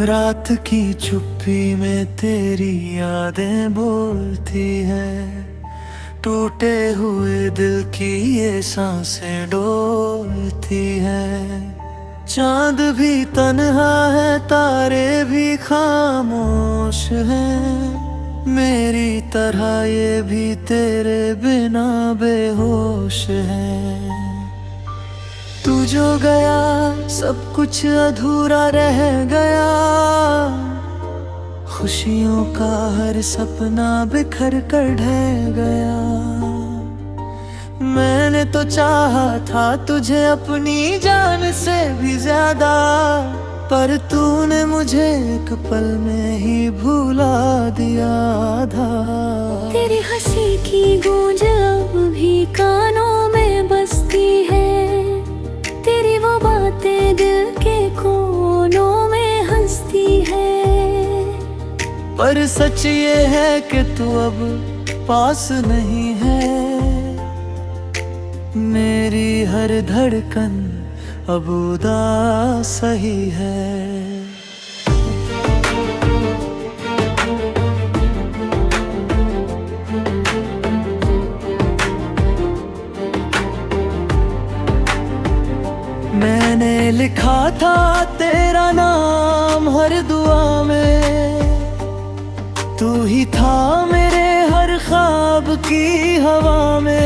रात की चुप्पी में तेरी यादें बोलती हैं, टूटे हुए दिल की ये सांसें डोलती हैं। चांद भी तन्हा है, तारे भी खामोश हैं, मेरी तरह ये भी तेरे बिना बेहोश हैं। तू जो गया सब कुछ अधूरा रह गया, खुशियों का हर सपना बिखर कर ढह गया। मैंने तो चाहा था तुझे अपनी जान से भी ज्यादा, पर तूने मुझे एक पल में ही भुला दिया था। तेरी हंसी की गूंज अब भी कानों में बसती है, तेरी वो बातें दिल के कोनों में हंसती है। पर सच ये है कि तू अब पास नहीं है, मेरी हर धड़कन अब उदास ही है। मैंने लिखा था तेरा नाम हर दुआ में, तू ही था मेरे हर ख्वाब की हवा में।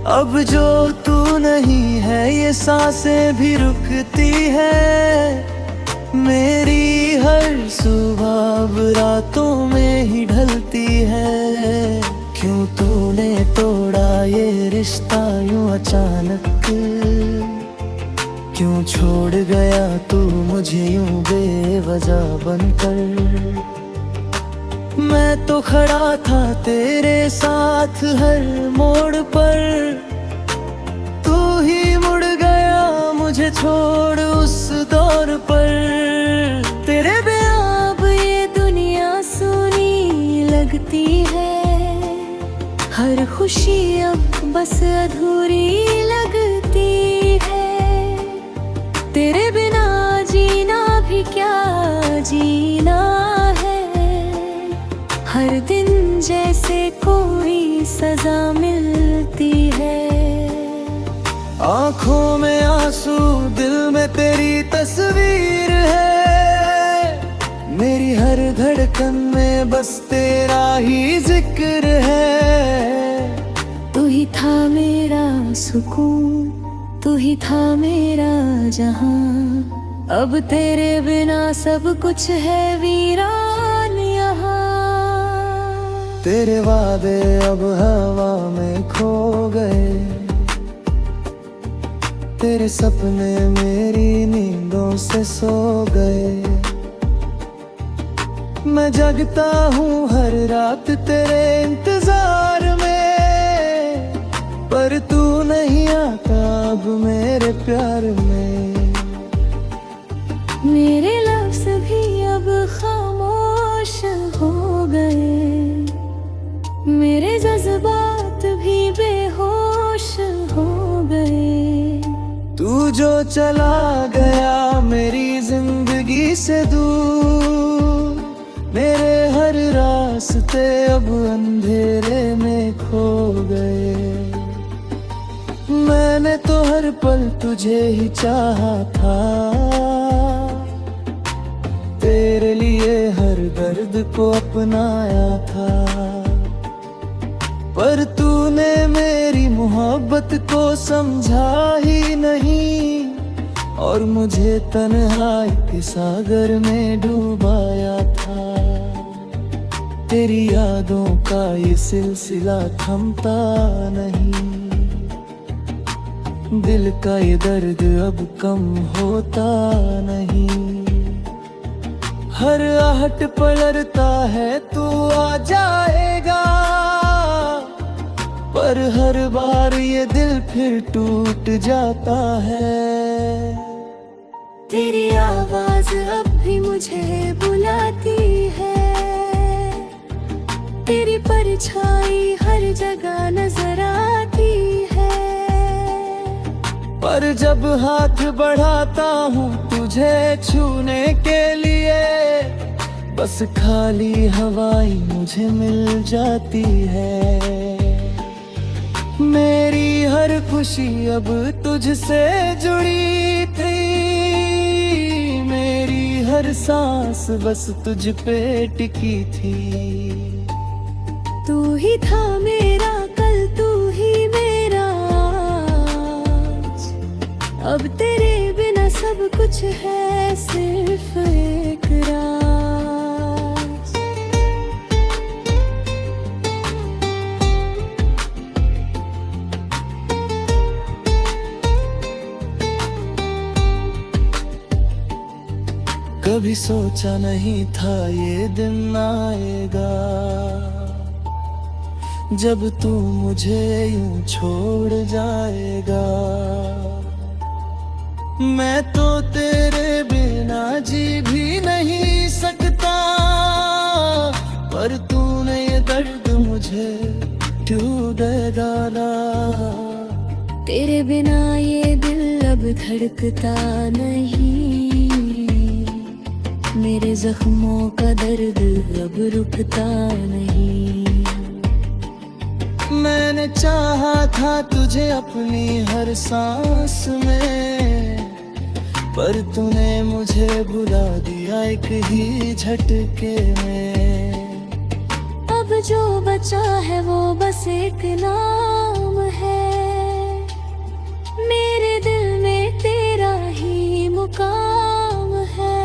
अब जो तू नहीं है ये सांसें भी रुकती है, मेरी हर सुबह अब रातों में ही ढलती है। क्यों तूने तोड़ा ये रिश्ता यूं अचानक, क्यों छोड़ गया तू मुझे यूं बेवजह बनकर। मैं तो खड़ा था तेरे साथ हर मोड़ पर, तू ही मुड़ गया मुझे छोड़ उस दौर पर। तेरे बिना अब ये दुनिया सुनी लगती है, हर खुशी अब बस अधूरी लगती है। तेरे बिना जीना भी क्या जीना है, हर दिन जैसे कोई सजा मिलती है। आँखों में आंसू दिल में तेरी तस्वीर है, मेरी हर धड़कन में बस तेरा ही जिक्र है। तू ही था मेरा सुकून, तू ही था मेरा जहां, अब तेरे बिना सब कुछ है वीरान यहाँ। तेरे वादे अब हवा में खो गए, तेरे सपने मेरी नींदों से सो गए। मैं जगता हूँ हर रात तेरे इंतजार में, पर तू नहीं आता अब मेरे प्यार में। मेरे लफ्ज़ भी अब खामोश हो गए, मेरे जज्बात भी बेहोश हो गए। तू जो चला गया मेरी जिंदगी से दूर, मेरे हर रास्ते अब अंधेरे में खो गए। मैंने तो हर पल तुझे ही चाहा था, तेरे लिए हर दर्द को अपनाया था। पर तूने मेरी मोहब्बत को समझा ही नहीं, और मुझे तन्हाई के सागर में डुबाया था। तेरी यादों का ये सिलसिला थमता नहीं, दिल का ये दर्द अब कम होता नहीं। हर आहट पलटता है तू आ जाएगा, पर हर बार ये दिल फिर टूट जाता है। तेरी आवाज अब भी मुझे बुलाती है, तेरी परछाई हर जगह नजर आती है। पर जब हाथ बढ़ाता हूँ तू तुझे छूने के लिए, बस खाली हवाई मुझे मिल जाती है। मेरी हर खुशी अब तुझसे जुड़ी थी, मेरी हर सांस बस तुझ पे टिकी थी। तू ही था मेरा कल, तू ही मेरा आज। अब तेरे बिना सब कुछ है सिर्फ एक राज। कभी सोचा नहीं था ये दिन आएगा, जब तू मुझे यूं छोड़ जाएगा। मैं तो तेरे बिना जी भी नहीं सकता, पर तूने ये दर्द मुझे क्यों दे डाला। तेरे बिना ये दिल अब धड़कता नहीं, मेरे जख्मों का दर्द अब रुकता नहीं। मैंने चाहा था तुझे अपनी हर सांस में, पर तूने मुझे भुला दिया एक ही झटके में। अब जो बचा है वो बस एक नाम है, मेरे दिल में तेरा ही मुकाम है।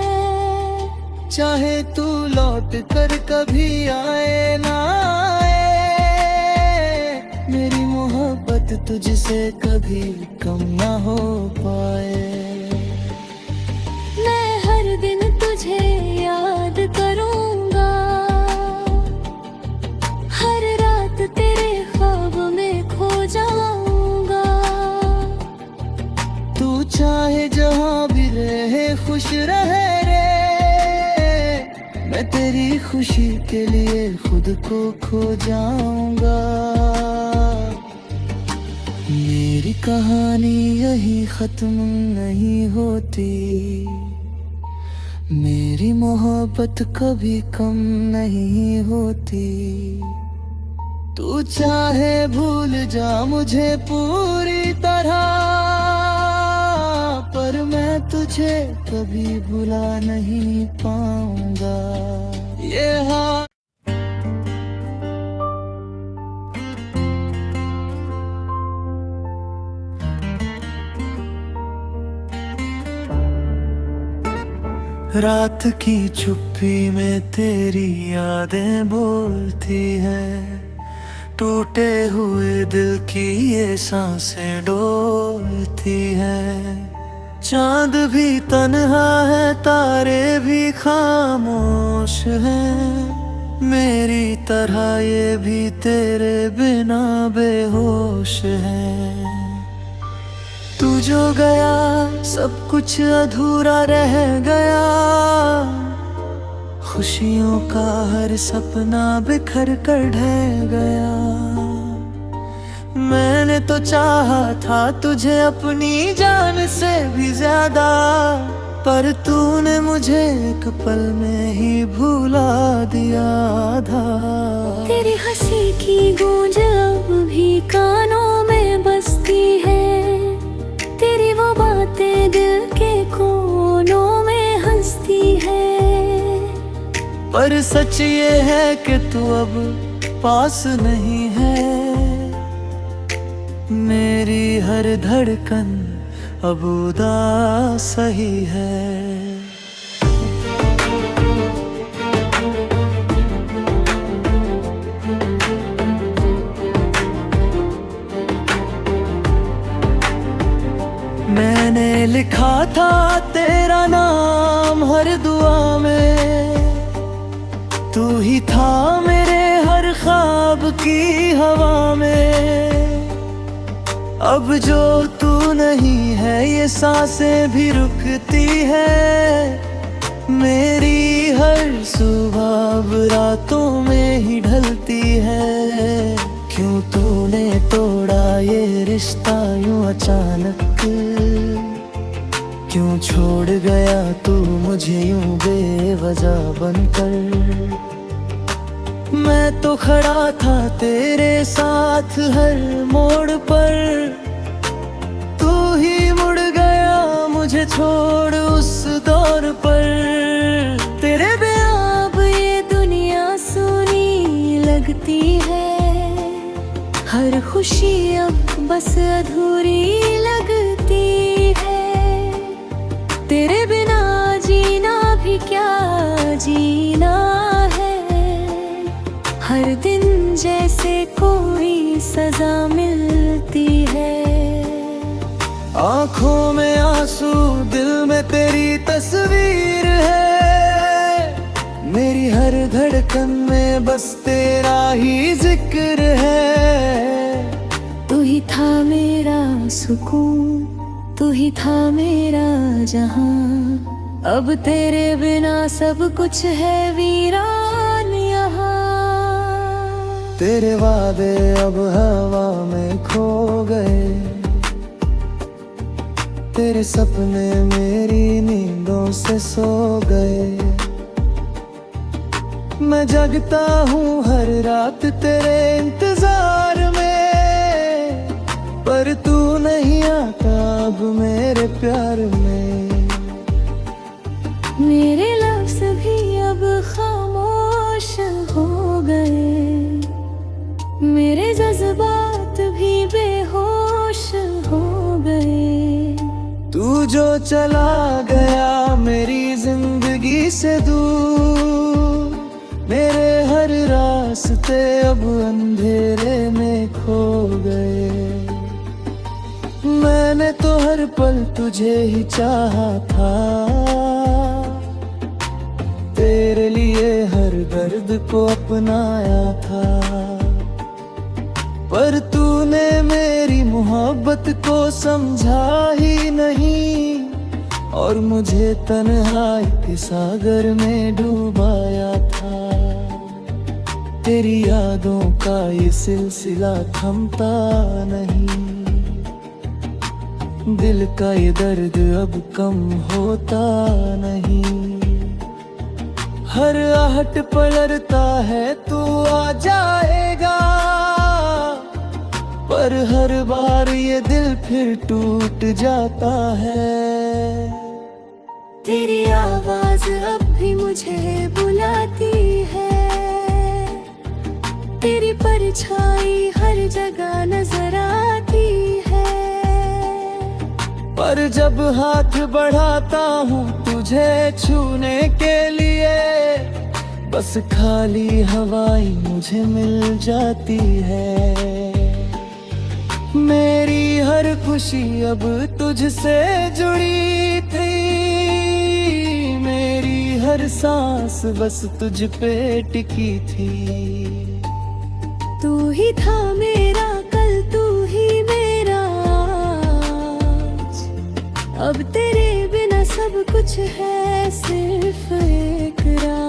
चाहे तू लौट कर कभी आए ना आए, मेरी मोहब्बत तुझसे कभी कम ना हो पाए। मैं हर दिन तुझे याद करूंगा, हर रात तेरे ख्वाब में खो जाऊंगा। तू चाहे जहाँ भी रहे खुश रहे रे, मैं तेरी खुशी के लिए खुद को खो जाऊंगा। मेरी कहानी यही खत्म नहीं होती, मेरी मोहब्बत कभी कम नहीं होती। तू चाहे भूल जा मुझे पूरी तरह, पर मैं तुझे कभी भुला नहीं पाऊंगा। ये हाँ रात की चुप्पी में तेरी यादें बोलती हैं, टूटे हुए दिल की ये सांसें डोलती हैं। चांद भी तन्हा है, तारे भी खामोश हैं, मेरी तरह ये भी तेरे बिना बेहोश हैं। तू जो गया सब कुछ अधूरा रह गया, खुशियों का हर सपना बिखर कर ढह गया। मैंने तो चाहा था तुझे अपनी जान से भी ज्यादा, पर तूने मुझे एक पल में ही भुला दिया था। तेरी हंसी की गूंज अब भी कानों में बसती है, तेरी वो बातें दिल के कोनों में हंसती है। पर सच ये है कि तू अब पास नहीं है, मेरी हर धड़कन अब उदास ही है। मैंने लिखा था तेरा नाम हर दुआ में, तू ही था मेरे हर ख्वाब की हवा में। अब जो तू नहीं है ये सांसें भी रुकती है, मेरी हर सुबह अब रातों में ही ढलती है। क्यों तूने तोड़ा ये रिश्ता यूं अचानक, क्यों छोड़ गया तू मुझे यूं बेवजह बनकर। मैं तो खड़ा था तेरे साथ हर मोड़ पर, तू ही मुड़ गया मुझे छोड़ उस दौर पर। तेरे बिना अब ये दुनिया सुनी लगती है, हर खुशी अब बस अधूरी लगती है। तेरे बिना जीना भी क्या जीना है, हर दिन जैसे कोई सजा मिलती है। आँखों में आंसू दिल में तेरी तस्वीर है, मेरी हर धड़कन में बस तेरा ही जिक्र है। तू ही था मेरा सुकून, तू ही था मेरा जहां, अब तेरे बिना सब कुछ है वीरान यहाँ। तेरे वादे अब हवा में खो गए, तेरे सपने मेरी नींदों से सो गए। मैं जगता हूँ हर रात तेरे इंतजार में, पर तू नहीं आता अब मेरे प्यार में। मेरे लफ्ज़ भी अब खामोश हो गए, मेरे जज्बात भी बेहोश हो गए। तू जो चला गया मेरी जिंदगी से दूर, मेरे हर रास्ते अब अंधेरे में खो गए। मैंने तो हर पल तुझे ही चाहा था, तेरे लिए हर दर्द को अपनाया था। पर तूने मेरी मोहब्बत को समझा ही नहीं, और मुझे तन्हाई के सागर में डुबाया था। तेरी यादों का ये सिलसिला थमता नहीं, दिल का ये दर्द अब कम होता नहीं। हर आहट पलटता है तू आ जाएगा, पर हर बार ये दिल फिर टूट जाता है। तेरी आवाज अब भी मुझे बुलाती है, तेरी परछाई हर जगह नजर आती है। पर जब हाथ बढ़ाता हूँ तुझे छूने के लिए, बस खाली हवाएं मुझे मिल जाती है। मेरी हर खुशी अब तुझसे जुड़ी थी, मेरी हर सांस बस तुझ पे टिकी थी। तू ही था मेरा कल, तू ही मेरा आज, अब तेरे बिना सब कुछ है सिर्फ एक राज।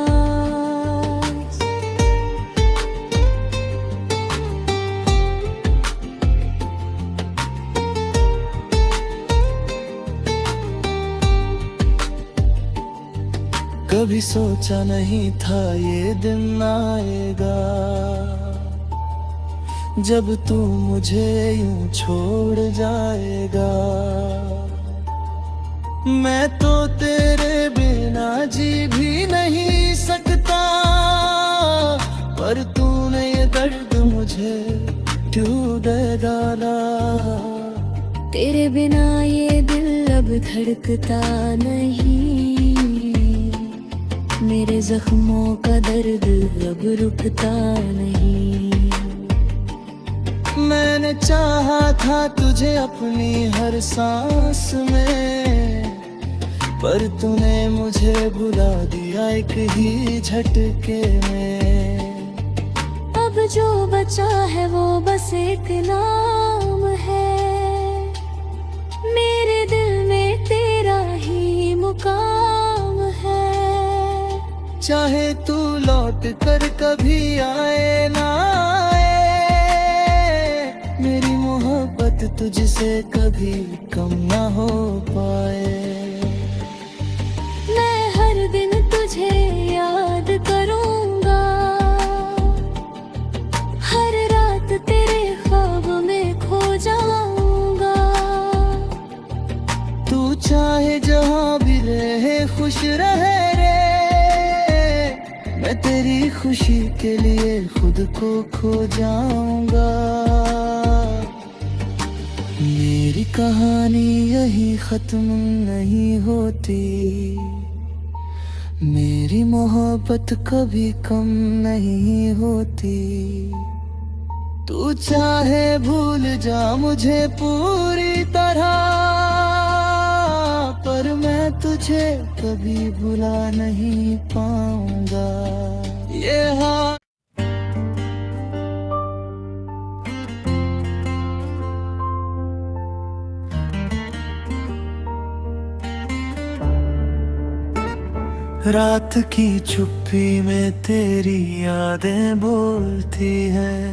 कभी सोचा नहीं था ये दिन आएगा, जब तू मुझे यूं छोड़ जाएगा। मैं तो तेरे बिना जी भी नहीं सकता, पर तूने ये दर्द मुझे क्यों दे डाला। तेरे बिना ये दिल अब धड़कता नहीं, मेरे जख्मों का दर्द अब रुकता नहीं। मैंने चाहा था तुझे अपनी हर सांस में, पर तूने मुझे भुला दिया एक ही झटके में। अब जो बचा है वो बस एक नाम है, मेरे दिल में तेरा ही मुकाम है। चाहे तू लौट कर कभी आए ना आए, मेरी मोहब्बत तुझसे कभी कम ना हो पाए। मैं हर दिन तुझे याद करूंगा, हर रात तेरे ख्वाब में खो जाऊंगा। तू चाहे जहाँ भी रहे खुश रहे रे, मैं तेरी खुशी के लिए खुद को खो जाऊंगा। मेरी कहानी यही खत्म नहीं होती, मेरी मोहब्बत कभी कम नहीं होती। तू चाहे भूल जा मुझे पूरी तरह, पर मैं तुझे कभी भुला नहीं पाऊंगा। ये हाँ रात की चुप्पी में तेरी यादें बोलती हैं,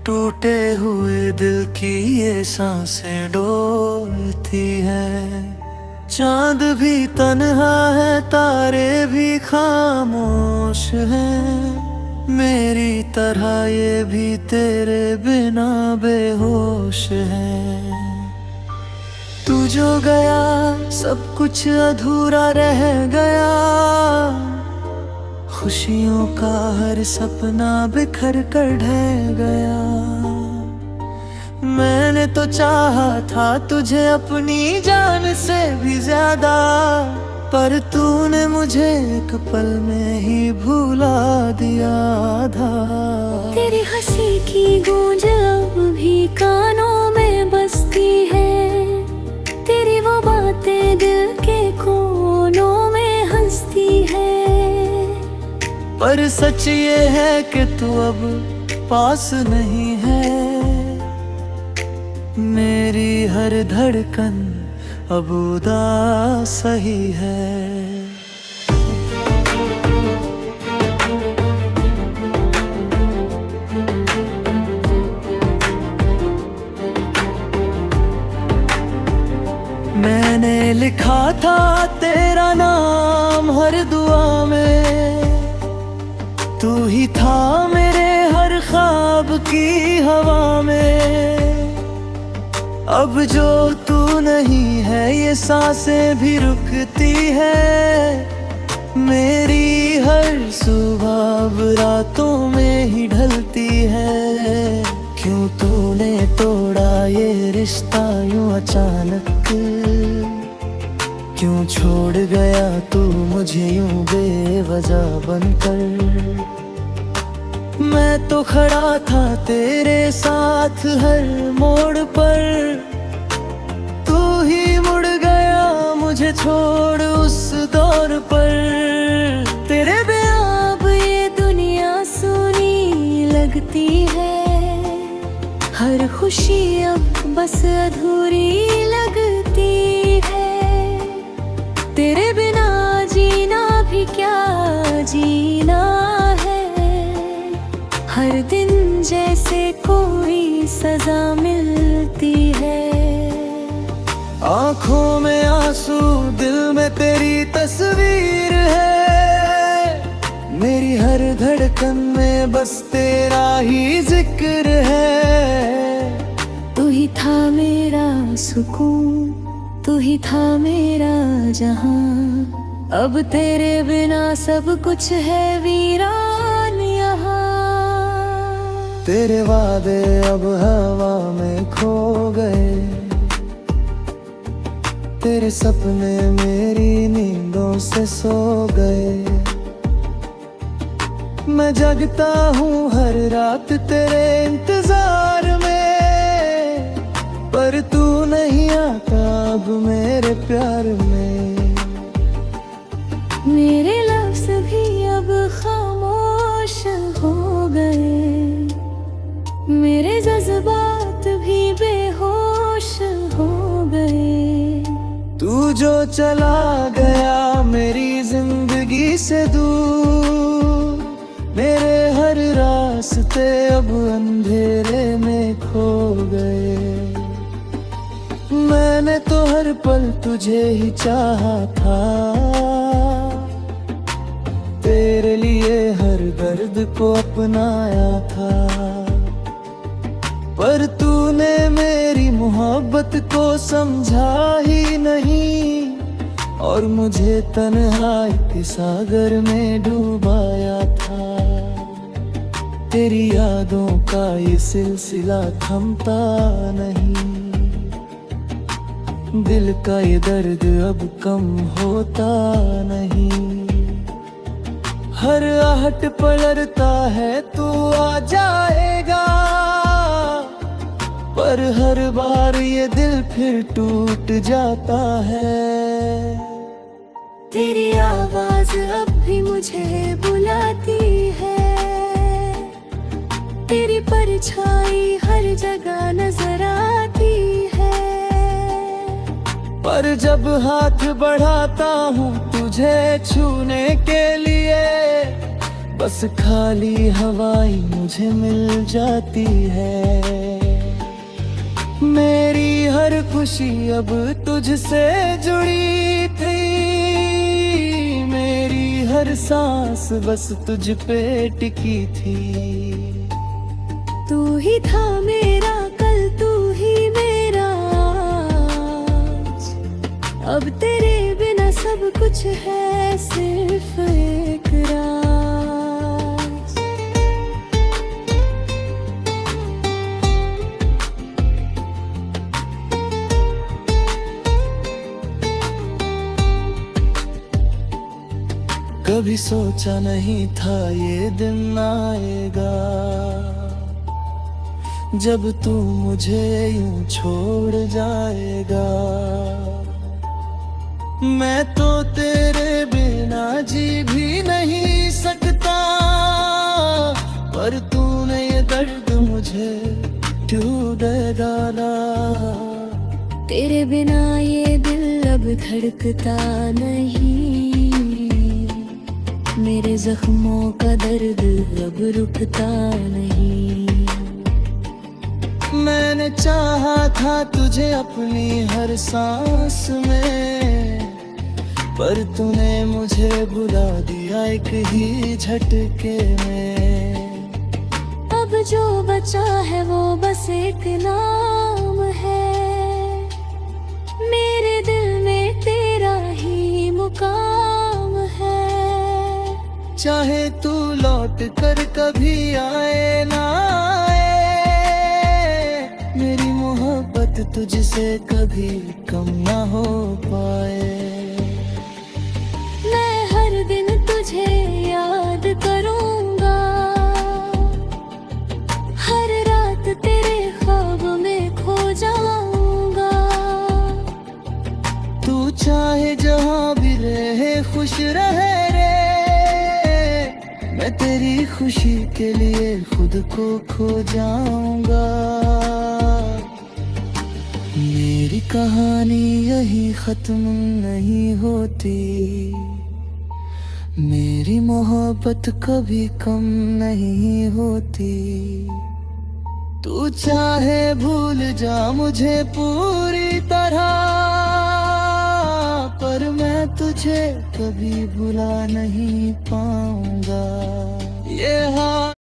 टूटे हुए दिल की ये सांसें डोलती हैं। चांद भी तन्हा है, तारे भी खामोश हैं, मेरी तरह ये भी तेरे बिना बेहोश हैं। तू जो गया सब कुछ अधूरा रह गया, खुशियों का हर सपना बिखर कर ढह गया। मैंने तो चाहा था तुझे अपनी जान से भी ज्यादा, पर तूने मुझे एक पल में ही भुला दिया था। तेरी हंसी की गूंज अब भी कानों में बसती है, तेरी वो बातें दिल के कोनों में हंसती है। पर सच ये है कि तू अब पास नहीं है, मेरी हर धड़कन अब उदास ही है। मैंने लिखा था तेरा नाम हर दुआ में, तू ही था मेरे हर ख्वाब की हवा में। अब जो तू नहीं है ये सांसें भी रुकती है, मेरी हर सुबह अब रातों में ही ढलती है। क्यों तूने तोड़ा ये रिश्ता यूं अचानक, क्यों छोड़ गया तू मुझे यूं बेवजह बनकर। मैं तो खड़ा था तेरे साथ हर मोड़ पर, तू ही मुड़ गया मुझे छोड़ उस दौर पर। तेरे बिना अब ये दुनिया सुनी लगती है, हर खुशी अब बस अधूरी लगती है। तेरे बिना जीना भी क्या जीना है, हर दिन जैसे कोई सजा मिलती है। आँखों में आंसू दिल में तेरी तस्वीर है, मेरी हर धड़कन में बस तेरा ही जिक्र है। तू ही था मेरा सुकून, तू ही था मेरा जहां, अब तेरे बिना सब कुछ है वीरान यहाँ। तेरे वादे अब हवा में खो गए, तेरे सपने मेरी नींदों से सो गए। मैं जगता हूँ हर रात तेरे इंतजार में, पर तू नहीं आता अब मेरे प्यार में। मेरे लफ्ज़ भी अब खामोश हो गए, मेरे जज्बात भी बेहोश हो गए। तू जो चला गया मेरी जिंदगी से दूर, मेरे हर रास्ते अब अंधेरे में खो गए। मैंने तो हर पल तुझे ही चाहा था, तेरे लिए हर दर्द को अपनाया था। पर तूने मेरी मोहब्बत को समझा ही नहीं, और मुझे तन्हाई के सागर में डुबाया था। तेरी यादों का ये सिलसिला थमता नहीं, दिल का ये दर्द अब कम होता नहीं। हर आहट पलटता है तू आ जाएगा, पर हर बार ये दिल फिर टूट जाता है। तेरी आवाज अब भी मुझे बुलाती है, तेरी परछाई हर जगह नजर आती है। पर जब हाथ बढ़ाता हूँ तुझे छूने के लिए, बस खाली हवाई मुझे मिल जाती है। मेरी हर खुशी अब तुझसे जुड़ी थी, मेरी हर सांस बस तुझ पे टिकी थी। तू ही था मेरा कल, तू ही मेरा आज। अब तेरे बिना सब कुछ है सिर्फ एक राज। कभी सोचा नहीं था ये दिन आएगा, जब तू मुझे यूं छोड़ जाएगा। मैं तो तेरे बिना जी भी नहीं सकता, पर तूने ये दर्द मुझे क्यों दे डाला। तेरे बिना ये दिल अब धड़कता नहीं, मेरे जख्मों का दर्द अब रुकता नहीं। मैंने चाहा था तुझे अपनी हर सांस में, पर तूने मुझे बुला दिया एक ही झटके में। अब जो बचा है वो बस एक नाम है, मेरे दिल में तेरा ही मुकाम है। चाहे तू लौट कर कभी आए ना आए, मेरी मोहब्बत तुझसे कभी कम ना हो पाए। मैं हर दिन तुझे याद करूंगा, हर रात तेरे ख्वाब में खो जाऊंगा। तू चाहे जहाँ भी रहे खुश रहे रे, मैं तेरी खुशी के लिए खुद को खो जाऊंगा। मेरी कहानी यही खत्म नहीं होती, मेरी मोहब्बत कभी कम नहीं होती। तू चाहे भूल जा मुझे पूरी तरह, पर मैं तुझे कभी भुला नहीं पाऊंगा। ये हाँ